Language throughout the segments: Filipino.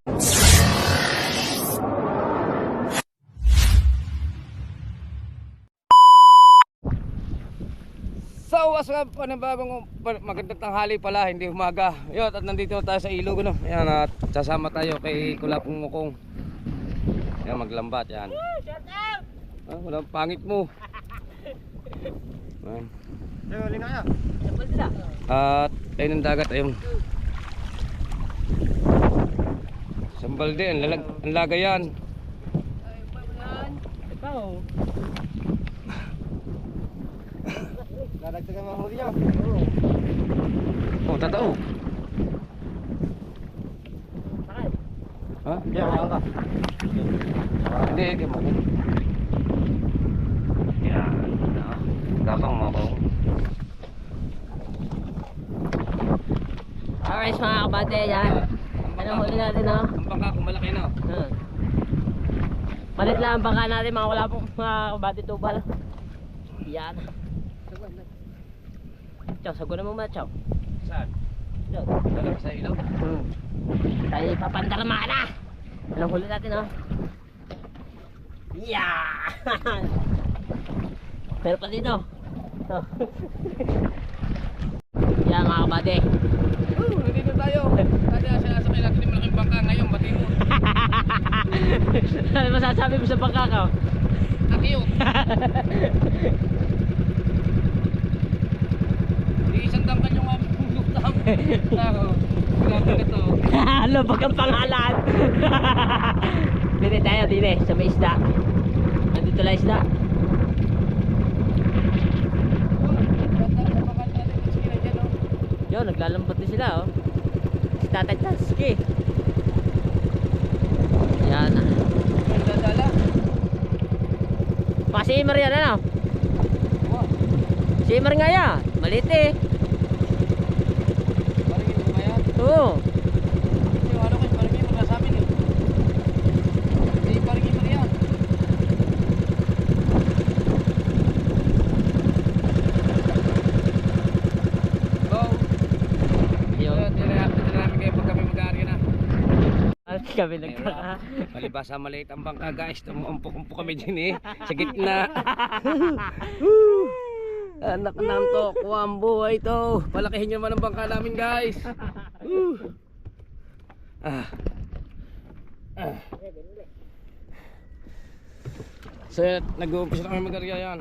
So what's up, panibagong magandang tanghali pala, hindi umaga. Yun, at nandito tayo sa ilog, no? Ayan, at sasama tayo kay Kulapong Mukong. Ayan, maglambat, yan. Walang pangit mo. Ayan. At ayun ang dagat, ayun. Sambalde, ang lagay yan. Dadagdagan mga huli niya. Oh, totoo. Ha? Hindi, wala ka. Hindi, hindi mo. Yan. Gapang mo ako. Alright mga kabate, yan. Anong huli natin, no? Ang bangka ko malaki, no? Malit lang ang bangka natin, mga wala pong mga kabate tubal. Yan. Chow, sagunan mo mga chow. Saan? Chow. Dalag sa ilog? Tayo ipapandarma na. Anong huli natin, no? Yeah! Pero pa dito. Oh. Yan mga kabate. Nandito tayo. Dati sinasakay natin yung malaking bangka, ngayon batin mo. Ano masasabi mo sa bangka ka? Akiyo. Di isang dangkan yung aming lutang. Ako, grabe ka to. Lubag ang pangalan. Dine tayo, dine, sa may isda. Nandito lang isda. Yo, naglalambot din sila, oh. Si Tatay Taski. Ayan. Dadala. Pasimmer yan, ano? Simmer nga yan. Malit eh. Parang yung lumayan. Oo. Yung ano kayo, parang yung mga sa amin eh. Hindi, parang yung mga yan. Go! Yo. Tinanapin namin kayo pag kami mag-aarya na. Kami nagkaka. Palibasa maliit ang bangka guys. Umumpok-umpok kami din eh. Sa gitna. Anak ng to, kuwang buhay to. Palakihin nyo naman ang bangka namin guys. So nag-uumpisa na kami mag-aarya yan.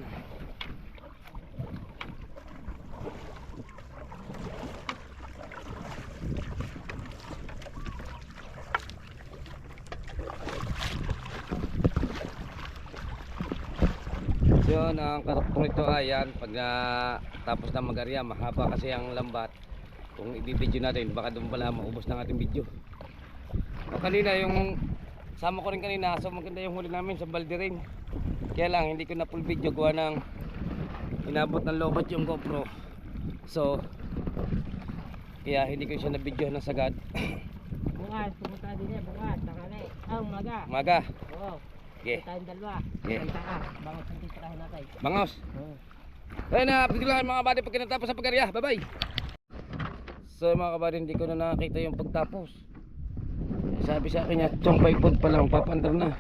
Yun, ang karakter nito ay yan, pag tapos na mag-arya, mahaba kasi ang lambat. Kung i-video natin, baka doon pala maubos ng ating video. O kanina, yung sama ko rin kanina, so maganda yung huli namin sa balde rin. Kaya lang, hindi ko na full video, gawa ng inabot ng lobat yung GoPro. So, kaya hindi ko siya na video ng sagad. Bukas, pumunta din eh. Bukas, tangalay. Umaga. Maga. Oo. Okay. Tayong dalawa. Okay. Kanta ka. Bangos ang titirahin natin. Bangos. Oo. Ayun na, update ko lang mga kabady pag kinatapos sa pag-arya. Bye bye. So mga kabady, hindi ko na nakakita yung pagtapos. Sabi sa akin niya, chong 5 foot pa lang, papandar na.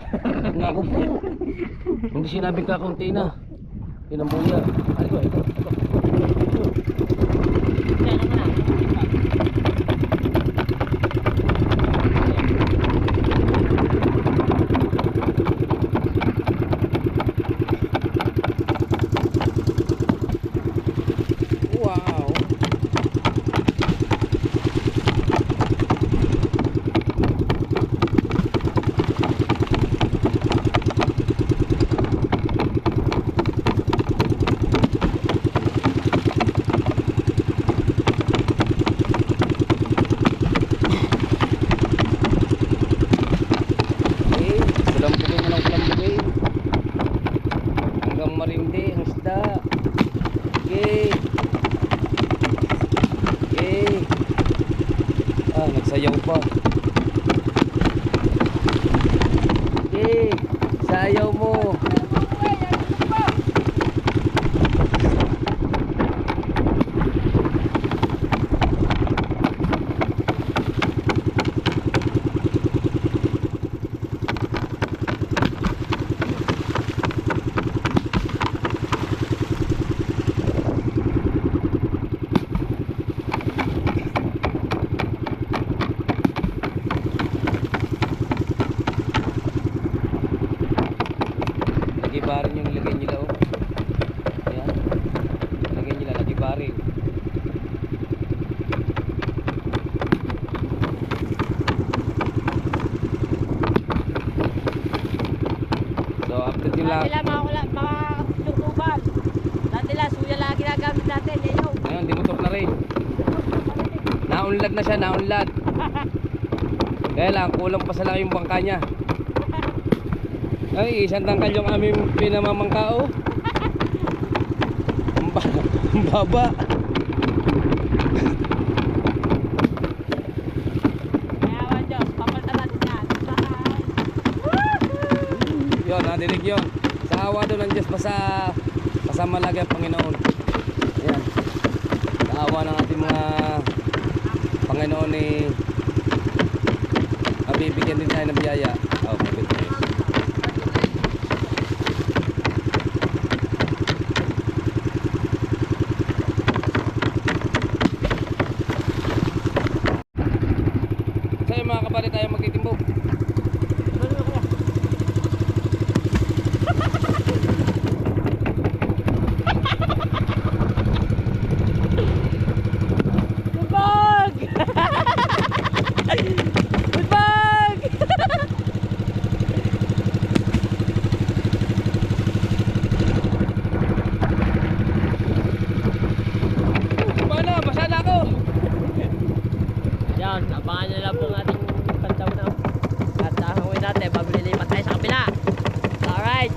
Naku po. Hindi sinabing kakunti na. Yun ang buya. Ay ko, ito. Kaya naman na. Wow. Nagsayaw pa. Okay, sayaw mo. nila. Dati lang mga tutuban. Dati lang, suya lang ginagamit natin. Ngayon. Ngayon, di motor na rin. Naunlad na siya, naunlad. Kaya lang, kulang pa sa lang yung bangka niya. Ay, isang tangkal yung aming pinamamangkao. Ang baba. Kayawan Diyos, papalta natin yan. Yun, nadinig yun. Sa awa doon ng Diyos, pasama lagi ang Panginoon. Ayan. Sa awa ng ating mga Panginoon ni mabibigyan din tayo ng biyaya. Oh, mabibigyan. Sa'yo mga kapatid, tayo magtitimbog. Lubog! Lubog! Paano? Basa na ako! Yan, abangan nyo lang po ang ating pantaw na. At hangawin natin, bago lilipat tayo sa kabila. Alright!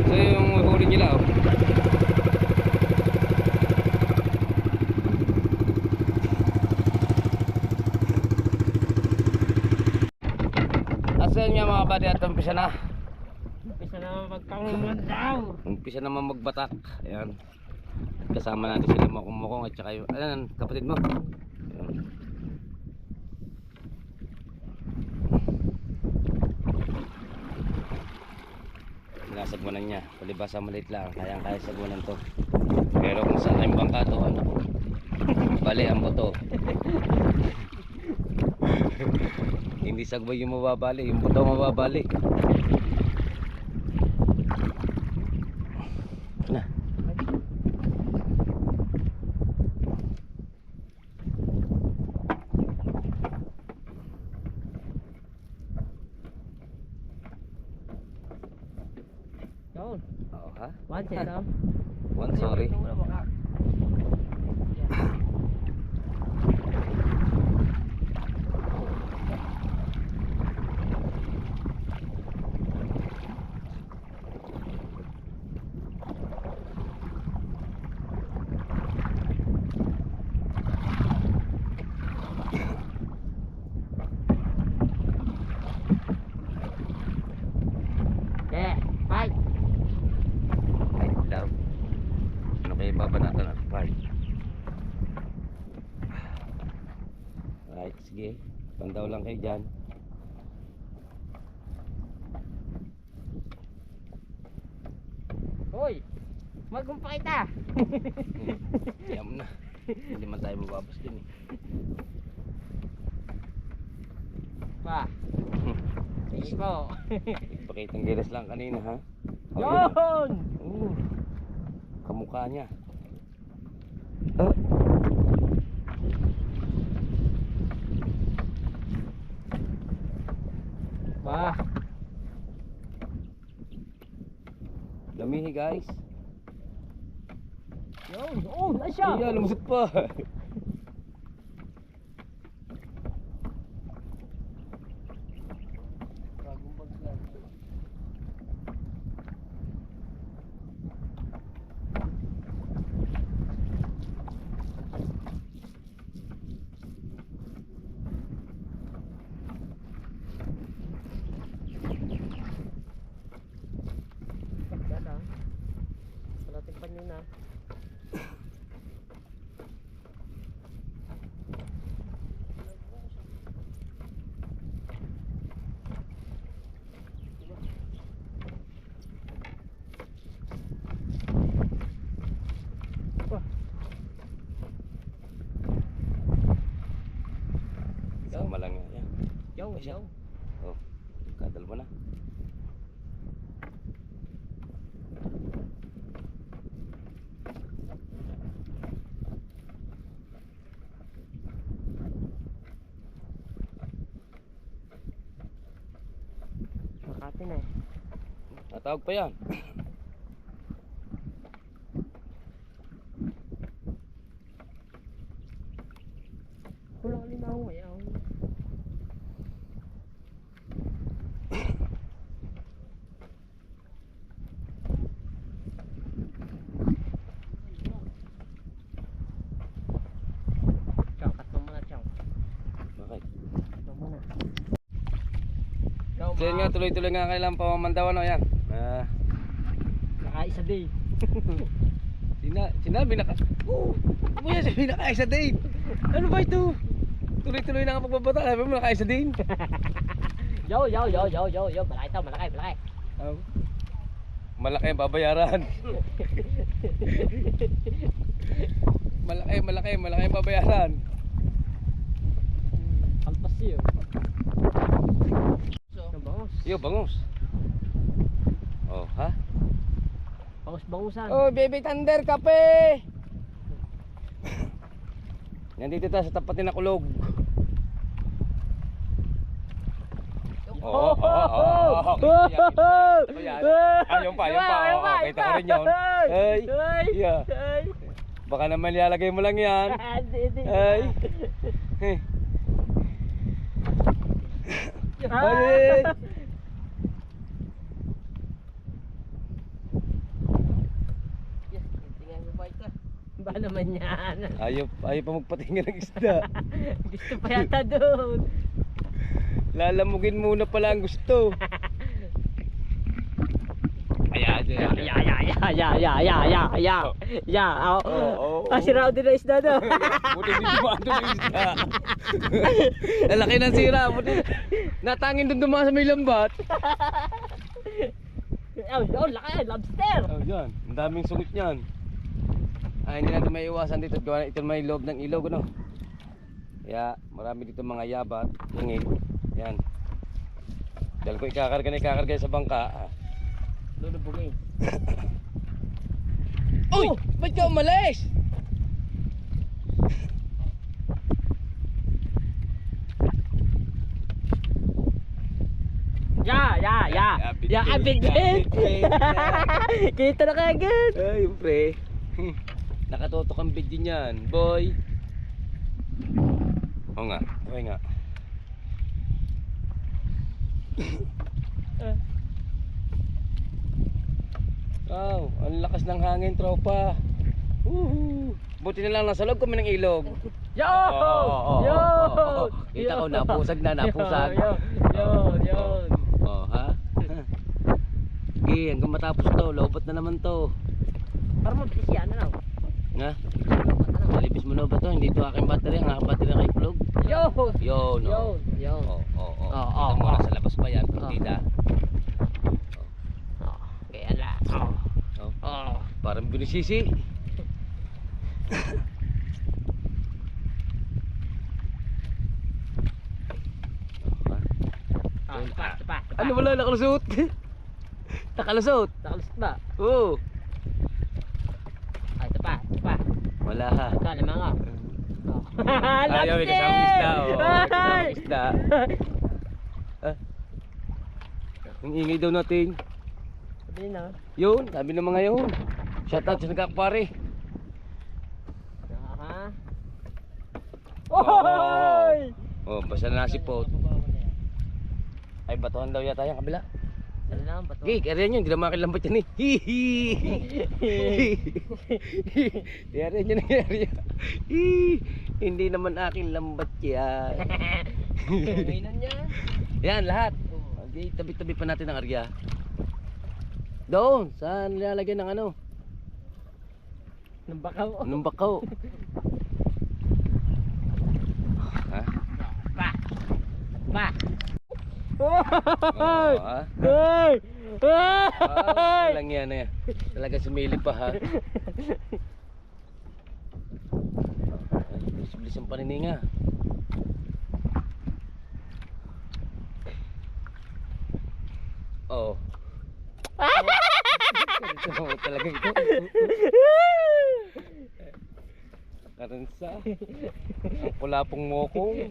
So yung huli nila oh. Asan nga mga kapatid at umpisa na. Umpisa na magpangumandaw. Umpisa naman magbatak. Ayan. Kasama natin sila Mokong at saka yung kapatid mo. Ayan. Sinasagwanan niya. Palibasa maliit lang. Kayang-kaya sagwanan to. Pero kung saan tayong bangka to, ano? Bali ang buto. Hindi sagbay yung mababali. Yung buto mababali. Na. Yun. Oo ha? One set, oh. One, sorry. Okay, fight! Ay, daw. Ano kayo babanatan at fight? Right, sige. Pandaw lang kayo dyan. Hoy! Magkumpa kita! Yam na. Hindi man tayo mababas din eh. Pa! Sige po! Ipakitang gilas lang kanina ha. Yun! Kamukha niya. Ba! Damihi guys. Yun! Oh! Nasya! Iya, lumusot pa. Palating pa nyo na. Sama lang yan. Yo! Yo! Oh, kadal mo na. natin eh. Natawag pa yan. Kulang limaw ngayon. Chong, cut mo muna, Chong. Bakit? Cut mo muna. So yun nga, tuloy-tuloy nga kailang pamamandawan. Yan. Nakaisa din. Sinabi na ka. Kuya, sabi na kaisa din. Ano ba ito? Tuloy-tuloy na nga pagbabata. Sabi mo nakaisa din. Yo. Malaki to, malaki. Malaki ang babayaran. malaki ang babayaran. Kalpas yun. Bangos. Yo, bangus. Oh, ha? Bangus-bangusan. Oh, baby thunder kape. Nandito tayo sa tapat na kulog. Oo. Ayun pa. Oh, kita ko rin yun. Ay. Yeah. Baka naman ilalagay mo lang yan. Ay. Ay. Tingnan mo ba ito? Ba naman yan? Ayaw pa magpatingin ng isda. Gusto pa yata doon. Lalamugin muna pala ang gusto. Sira din ang isda daw. Buti hindi dumaan doon ang isda. Lalaki ng sira. Buti natangin doon dumaan sa may lambat. Oh, laki, lobster. Oh, yan. Ang daming sungit niyan. Ay, hindi natin may iwasan dito. Gawa ito may loob ng ilog, ano? Kaya marami dito mga yabat, hingin. Yan. Dahil ko ikakarga sa bangka. Lulubugin. Uy! Ba't ka umalis? Abigit. Kita na kagad. Ay, pre. Nakatutok ang video niyan, boy. Oo nga, okay nga. Wow, ang lakas ng hangin, tropa. Buti na lang nasa loob kami ng ilog. Yo! Kita ko, napusag na, napusag. Yon. Oh, ha? Okay, hanggang matapos to, lobot na naman to. Parang mabilis yan, ano? Nga? Malipis mo na ba to? Hindi to aking battery, ang aking battery kay plug. Yo, no. Yon. Kita mo, nasa labas pa yan, partida. Kaya lang. Parang binisisi. Tepa. Ano wala, nakalusot? Nakalusot? Nakalusot ba? Oo. Ay, tepa. Wala ha. Ito, lamang ako. Ayaw, may kasamang isda. May kasamang isda. Ang ingay daw natin. Sabi na. Yun, sabi ng mga yun. Shoutout sa nagkakapare. Oh, basta na nasipot. Ay, batuhan daw yata yung kabila. Ano lang, bato? Gig, area nyo, hindi na makilambat yan eh. Area nyo na area. Hindi naman aking lambat yan. Kainan niya. Yan, lahat. Okay, tabi-tabi pa natin ang area. Doon, saan nilalagyan ng ano? Ng bakaw. Ng bakaw. Ha? Pa. Oo, ha? Hey! Walang yan eh. Talaga sumilip pa ha. Bilis-bilis ang panininga. Oo. Oo, talaga ito. Karansa. Ang pula pong mokong.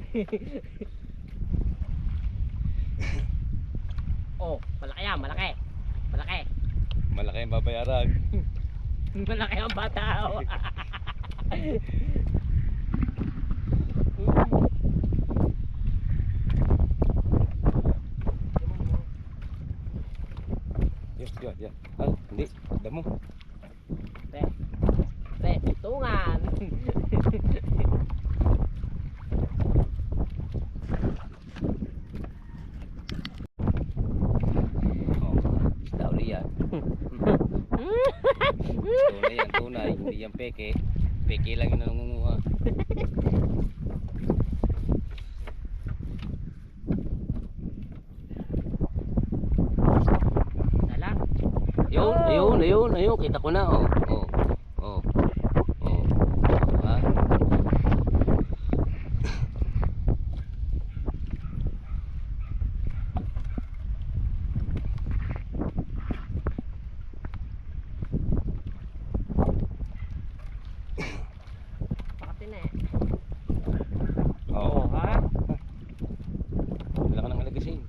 Oh, malaki yan, malaki. Malaki. Malaki ang babayaran. Malaki ang bata. Oh. Yan. Hindi. Damo. Pre. Pre, tungan. Isda uli yan. Tunay yan, tunay. Hindi yan peke. Peke lang yung nangunguha. Dalang. Ayun. Kita ko na, oh. Oh. Ha? Pakatin na eh. Oo. Ha? Wala ka nang alagasin.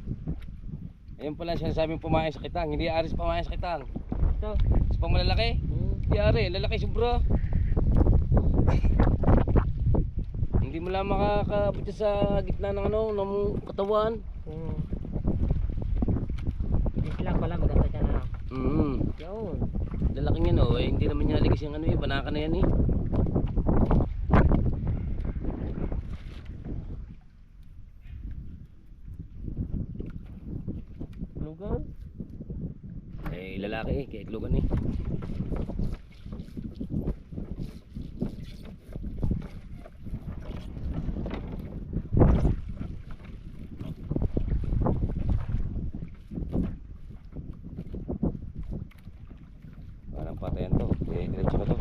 Ayun pala sinasabing pumain sa kitang. Hindi aris pumain sa kitang. Ito. Mas pang malalaki. Hindi ari, lalaki sobra. Hindi mo lang makakabot sa gitna ng ng katawan. This lang pala maganda dyan na. Yun. Lalaki niya no, eh, hindi naman niya aligis yung banaka na yan eh. Lugan? Eh lalaki eh, kaya iglugan eh. Parang patayan to, eh diretso ka to.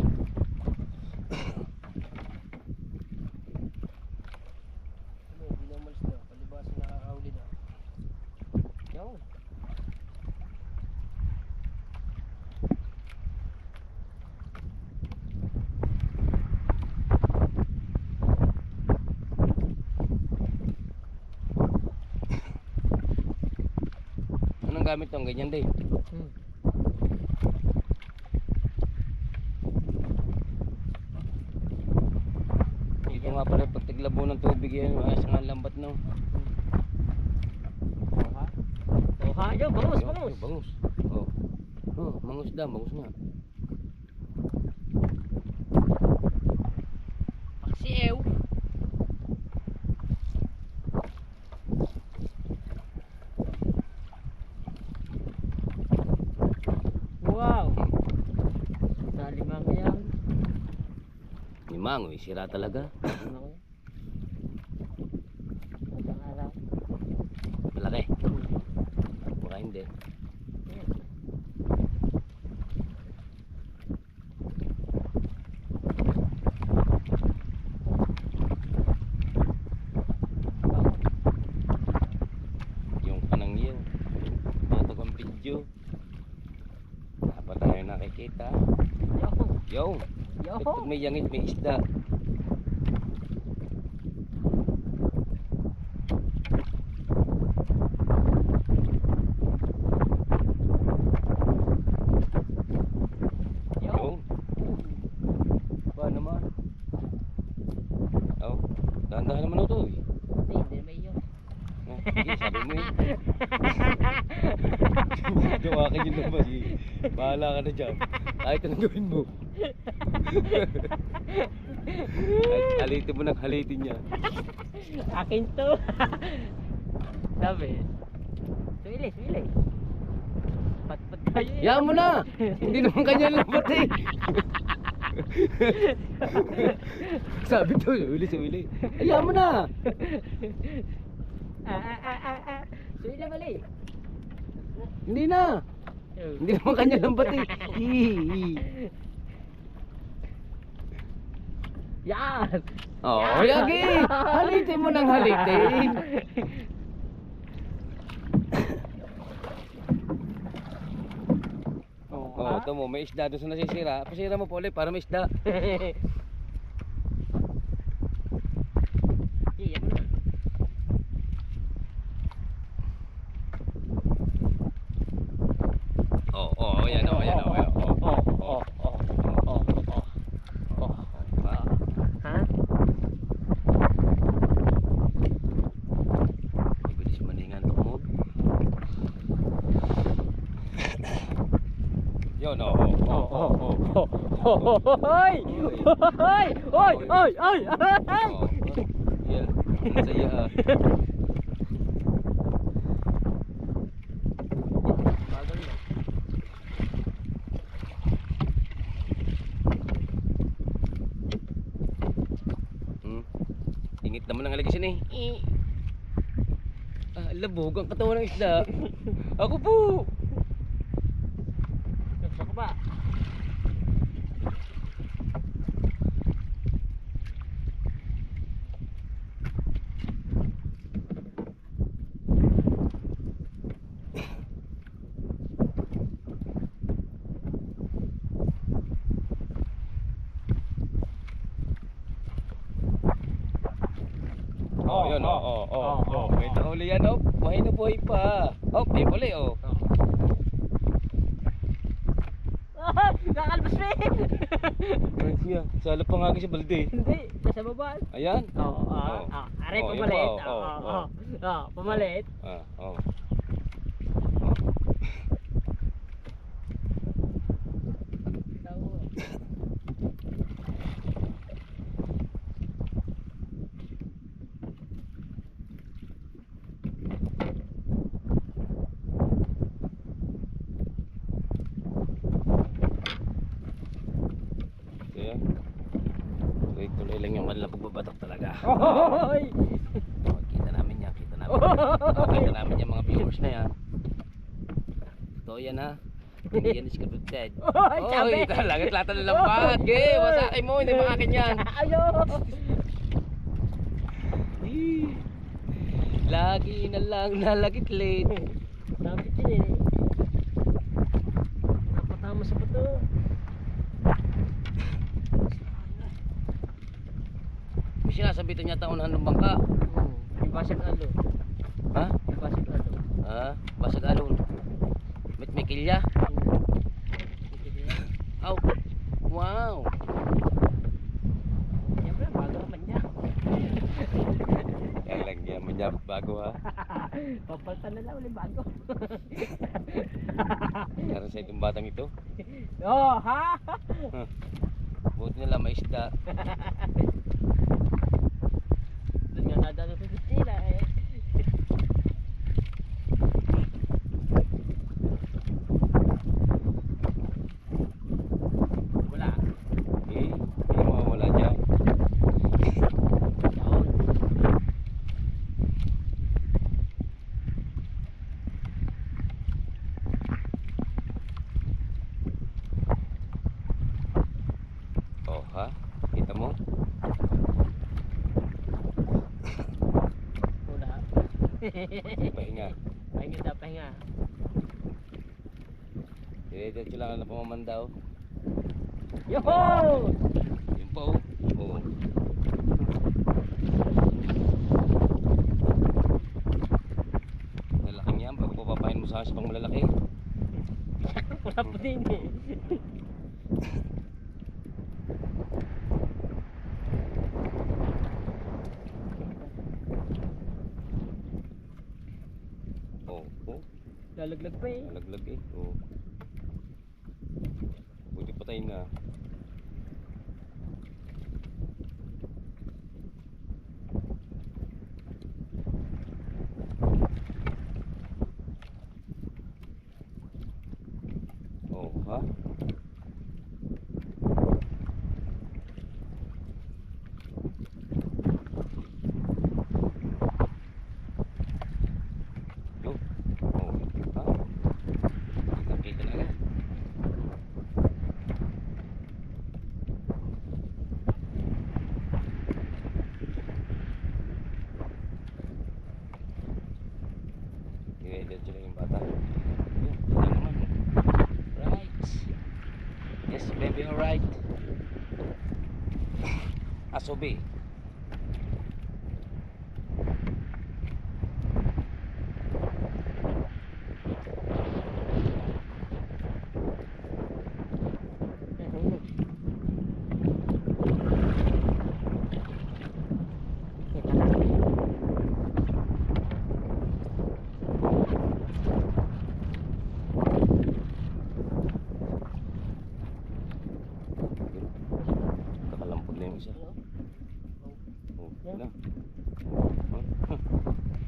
Hindi na umalis na. Palibas na nakakahuli na. Yun. Anong gamit tong ganyan din? Ito nga pala pag tiglabo ng tubig yan, ayos nga lambat no. Oha. Oha. Yo, bangus. Bangus. Bangus nga. Paksiw. Wow. Nalimang yan. Ni Mangoy, sira talaga. Magandang araw. Malaki. Baka hindi. Yung kanang yun. Ito kang video. Dapat tayo nakikita. Yo. Yo. Pag may yangit, may isda. Yo. Ba naman? Oh, dahan-dahan naman ito eh. Hindi may iyo. Sige, sabi mo eh. Gawakin yun naman eh. Bahala ka na dyan. Kahit anong gawin mo. Halitin mo ng halitin niya. Akin to. Sabi. Suili. Pat tayo. Yan mo na! Hindi naman kanya lambat eh. Sabi to, suili. Ayan mo na! Suili mali. Hindi na! Hindi naman kanya lambat eh. Yan! Oh, yagi! Halitin mo ng halitin! Oh, ito mo, may isda doon sa nasisira. Pasira mo po ulit para may isda. Iya mo na. Hoy! Hoy! Hoy! Hoy! Hoy! Hoy! Yan. Ang saya ah. Bagal na. Ingit naman ang alagasin eh. Labog ang katawan ng isda. Ako po. Gusto ko ba? Oh, yun, may tahuli yan, oh. Buhay na buhay pa. Oh, may puli, oh. Kakalbas mo eh! Ayun siya, sala pa nga sa balde. Hindi, nasa baba. Ayan. Oo, Oh. aray, Oh, yun pamalit. pa, oh. Pamalit. Oh. Kaya, tuloy-tuloy lang yung kanilang pagbabatak talaga. Hoy! Oh, kita namin yan, kita namin. Kita namin yung mga viewers na yan. Totoo yan ha. Hindi yan scripted. Hoy, sabi! Oy, talaga lata ng lambat. Okay, wasakin mo, hindi makakin yan. Ayo! Lagi na lang nalagitlit. Sabi din eh. Napatama sa bato. May sinasabitan niya unahan ng bangka. Ibasag alo. Ha? Ibasag alo. Basag alon. May kilya. Aw. Wow. Siyempre, bago naman niya. Yan lang yan, manyabot bago ha. Papaltan na lang ulit bago. Meron sa itong batang ito. Oh, ha? Buti nila may isda. Doon nga nadalo sa sila eh. Wala. Hindi mawawala dyan. Down. Oh ha? Kita mo? Wala. Pahinga. Pahinga na, pahinga. Diretso lang na pamamandaw. Yoho! Yun po. Oh. Lalaking yan. Bago papapahin mo sa akin sa pang malalaki. Wala po din eh. Oh. Lalaglag pa eh. Nalaglag eh. Oh. Buti patay na. Oh, ha? Yo. Oh, ha? Kita na agad. I-edit lang yung bata. Yun, tignan naman. Right. Yes, baby, alright. Asobi. yung isa. Oh, Yan. na.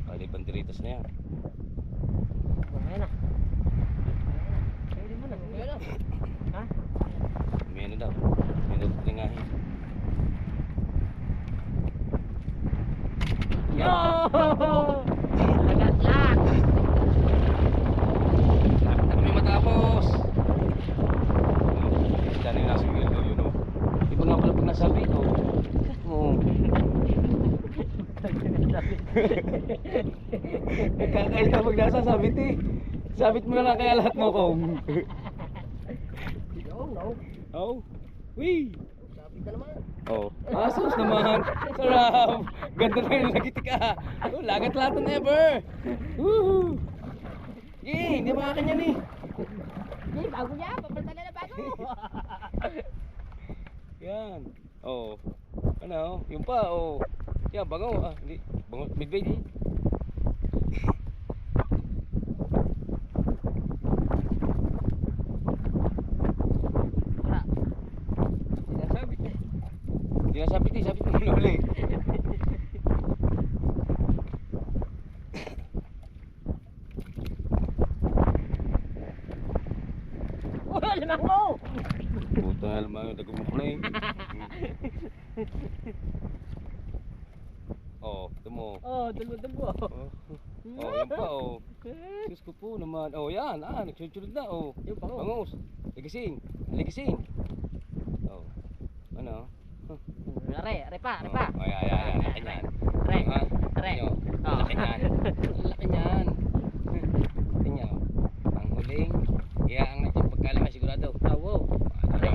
Kali banderitas na yan. Ayan na. Pwede mo na. Pwede na. Ha? May ano daw. May daw tingahin. Yo! Lagat lang! Lapit na kami matapos. Dali na si Wildo yun o. Di ko nga pala pag nasabi ito. Oo. Kakaya na pag nasasabit eh. Sabit mo na lang kaya lahat mo kong. No. Oh. Wee. Sabi ka naman. Oh. Asos naman. Sarap. Ganda na yung lagiti ka. Oh, lagat lahat ng ever. Woohoo. Yay, hindi mga kanya ni. Hindi, bago niya. Papalitan na bago. Yan. Oh. Ano? Yung pa, oh. Yan, bangaw. Ah, hindi. Bangaw. Midway. Wala. Sinasabit eh. Sinasabit eh. Sabit mo muna ulit. Wala, limang ko! Puta na naman yung dagumok na eh. Oh, ito mo. Oh, dulbo-dulbo. Oh, oh, yan pa oh. Diyos ko po naman. Oh, yan. Ah, nagsunod na oh. Yung bango. Bangus. Ligasin. Ligasin. Oh. Ano? Huh. Are pa. Oh, ay. Laki niyan. Are. Ha? Are. Ano? Oh. Laki niyan. Laki niyan. Laki niyan. Ang huling. Iyaang natin pagkalaki sigurado. Oh, wow. Are.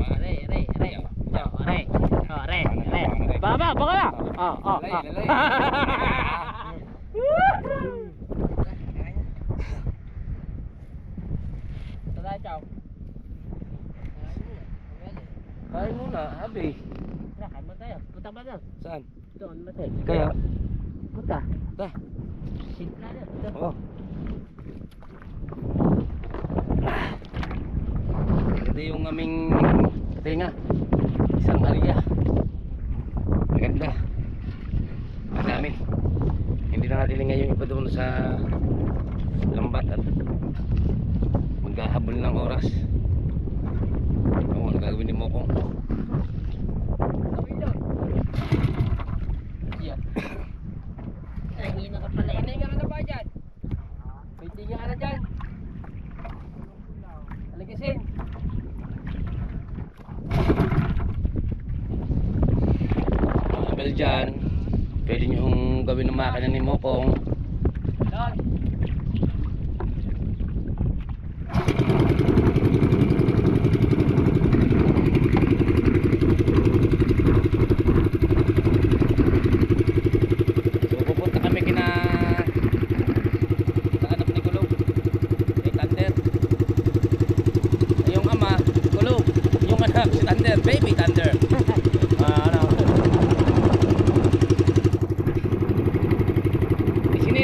Baba. Oh. Lalay. Tara, ciao. Kain muna, abi. Tara, kain mo tayo. Punta ba doon? Saan? Doon, Marcel. Kaya? Punta. Ta. Simpla na. Doon. Oh. Ito yung aming tinga. Isang alya. Maganda. Madami. Hindi na natin ngayon ipa doon sa lambat at maghahabol ng oras. Oo, nagagawin ni Mokong. Yan. Ay, hina ka pala. Tinga ka na ba dyan? May tinga ka na dyan. Aligasin. Mga bel dyan, pwede nyo gawin ng makina ni Mokong. Doon. So pupunta kami kina sa anak ni Kulog, kay Thunder. Yung ama, Kulog. Yung anak, si Thunder, baby Thunder. Ano? Di sini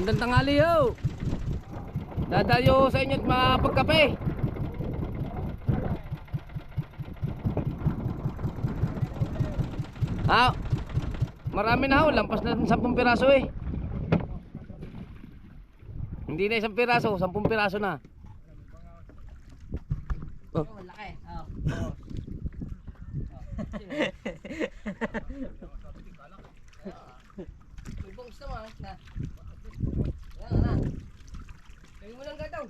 Magandang tanghali ho. Dadayo sa inyo at mapagkape. Ah, marami na ho. Lampas na 10 piraso eh. Hindi na 1 piraso, 10 piraso na. Oh. Oh, laki. Oh. May bongs naman na. Yan na. Gawin mo lang gataw.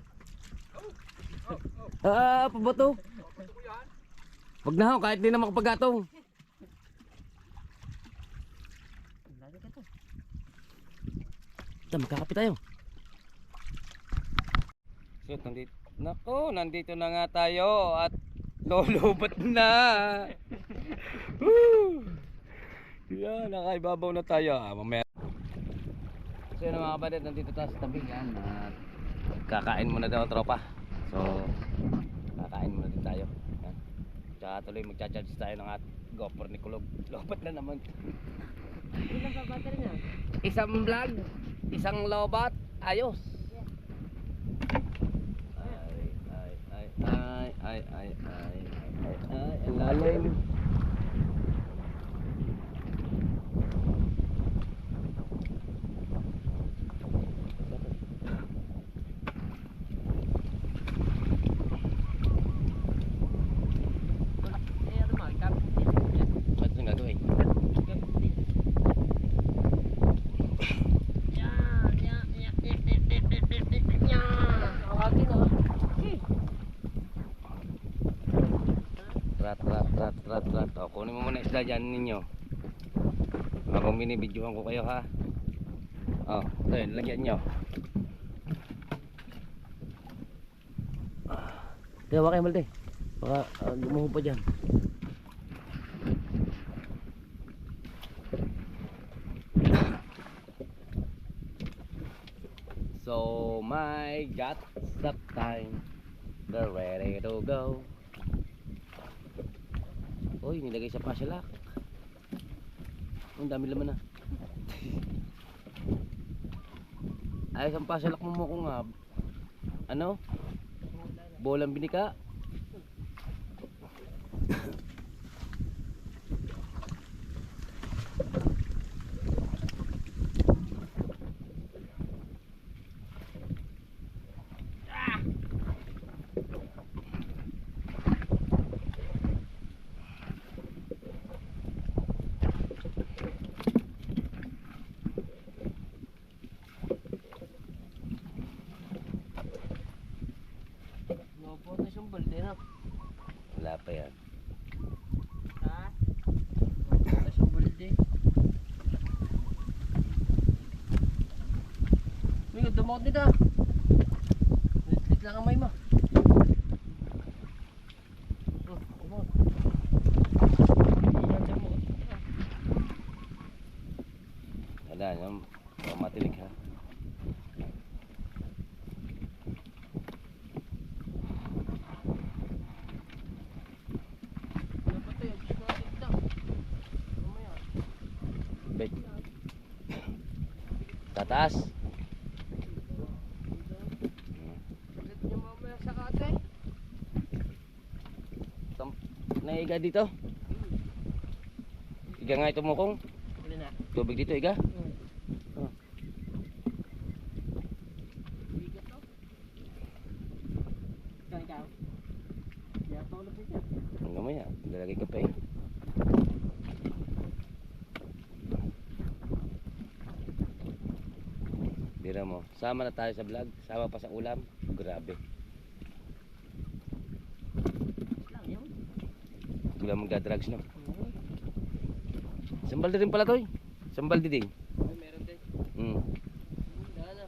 Pabato. Wag na ho, kahit di na makapaggatong. Lagi ka to. Ito, magkakape tayo. So, nandito na nga tayo at lolobat na. Woo! Yan, nakaibabaw na tayo. Mamaya. So yun mga kapatid, nandito tayo sa tabi yan at kakain muna daw tropa. So, kakain muna din tayo. Yan. Tsaka tuloy magcha-charge tayo ng GoPro ni Kulog. Lobat na naman. Ilang pa battery niya? Isang vlog, isang lobat, ayos. Ay, ang lalim. Ba't yung gagawin? Rat. O, kunin mo muna isda dyan ninyo. Ako binibidyohan ko kayo ha. O, ito yun, lagyan nyo. Kaya kayo malte. Baka lumuho pa dyan. So my got that time. They're ready to go. Uy, nilagay sa pasilak. Ang dami laman na. Ayos ang pasilak mo ko nga. Ano? Bolang binika. Wala pa yan. Ha? Ito sa bulde. May dumot nito. Lit lang ang may mo. Dumot. Wala yan. Matilig ha. Tataas. Naiga dito. Iga nga ito mo kong. Tubig dito iga. Ang gamay yan. Lalagay ka pa eh. Bira mo. Sama na tayo sa vlog. Sama pa sa ulam. Grabe. Wala magdadrugs no. Sambaldi rin pala to eh. Sambaldi din. Ay, meron din. Dala.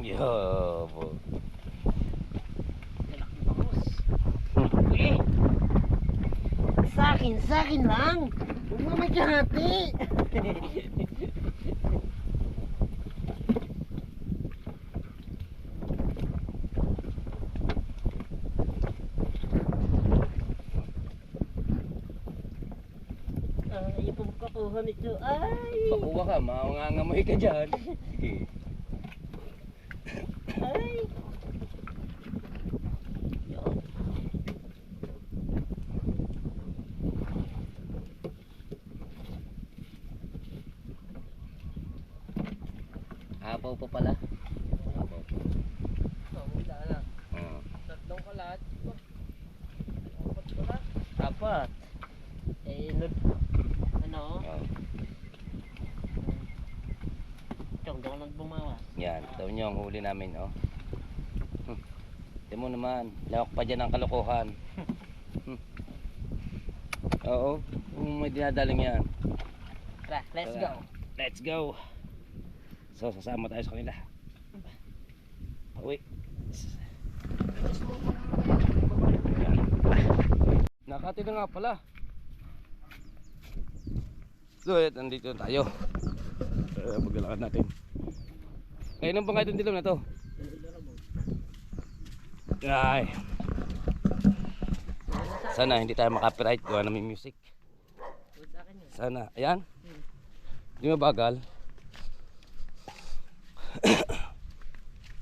Yo, po. Sa akin pagkain, sa akin lang. Huwag mo may kahati. Ay, pagkakuha nito. Ay! Pakuha ka, mangangamoy ka dyan. Sige. Ay! Apaw pa pala. Apaw. Wala na. Oo. Tatlong kalat. Apat. Eh, ano? Oo. Chong, doon lang bumawas. Yan, ito nyo ang huli namin, oh. Ito mo naman, lawak pa dyan ang kalokohan. Oo, may dinadaling yan. Tara, let's Tara. go. Let's go. So, sasama tayo sa kanila. Pauwi. Nakati na nga pala. So, nandito tayo. Paglalakad natin. Kaya nang bangay itong dilaw na to. Ay. Sana hindi tayo makapiright. Gawa namin music. Sana. Ayan. Hindi mabagal.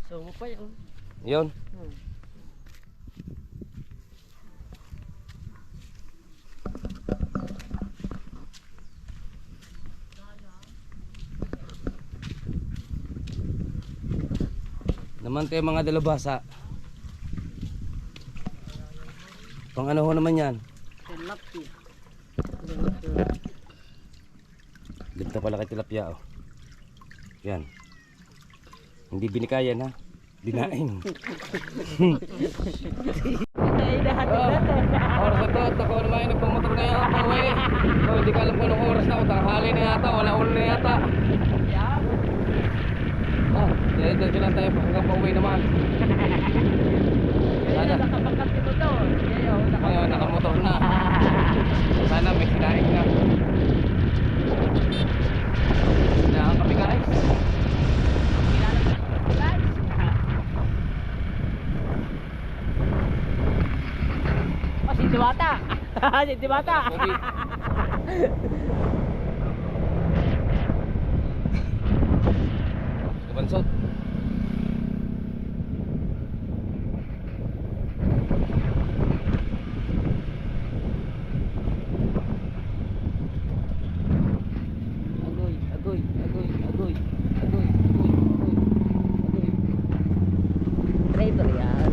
So, mo pa yun. Yun. Naman tayo mga dalabasa. Pang ano ho naman yan? Tilapia. Ganda pala kay tilapia, oh. Yan. Hindi binikayan, ha? Dinaing. Ay, lahat Oh, oras na to. Ako naman yung nagpamotor na yan. Pauwi. So, hindi ka alam kung anong oras na. Tanghali na yata. Wala ulo na yata. Oh, dito lang tayo hanggang pauwi naman. Sana. Ngayon, nakamotor na. Sana may kinain na. Kailangan kami guys. Oh, si Diwata. Si Diwata. Pogi. Kabansot. Agoy, agoy, agoy, agoy, agoy, agoy, agoy. Traitor yan.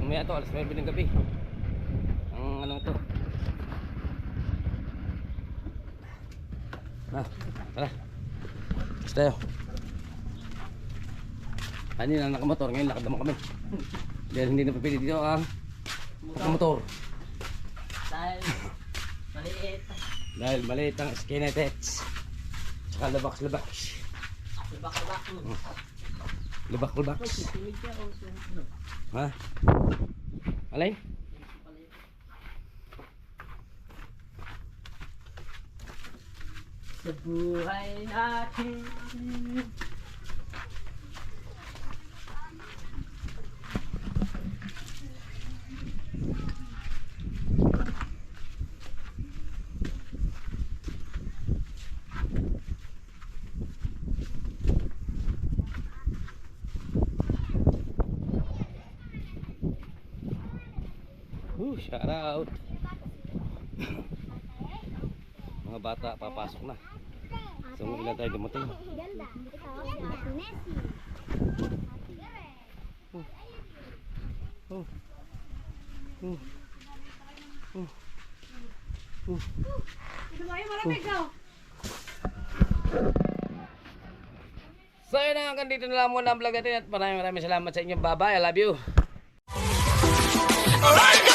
Mamaya to, alas 9 ng gabi. Ang anong to. Tara. Basta tayo. Kanina nakamotor, ngayon lakad naman kami. Dahil hindi na papili dito ang motor. Dahil maliit. Dahil maliit ang skinheads. Tsaka labaks-labaks. Lubak-lubak. Lubak-lubaks. Ha? Alay? Sa buhay natin. Shout out. Mga bata papasok na. So ilan tayo dumating. Ganda. Messi. Oh. Oh. So yun na, hanggang dito na lang muna ang vlog natin at maraming salamat sa inyo. Bye bye, I love you. Alright.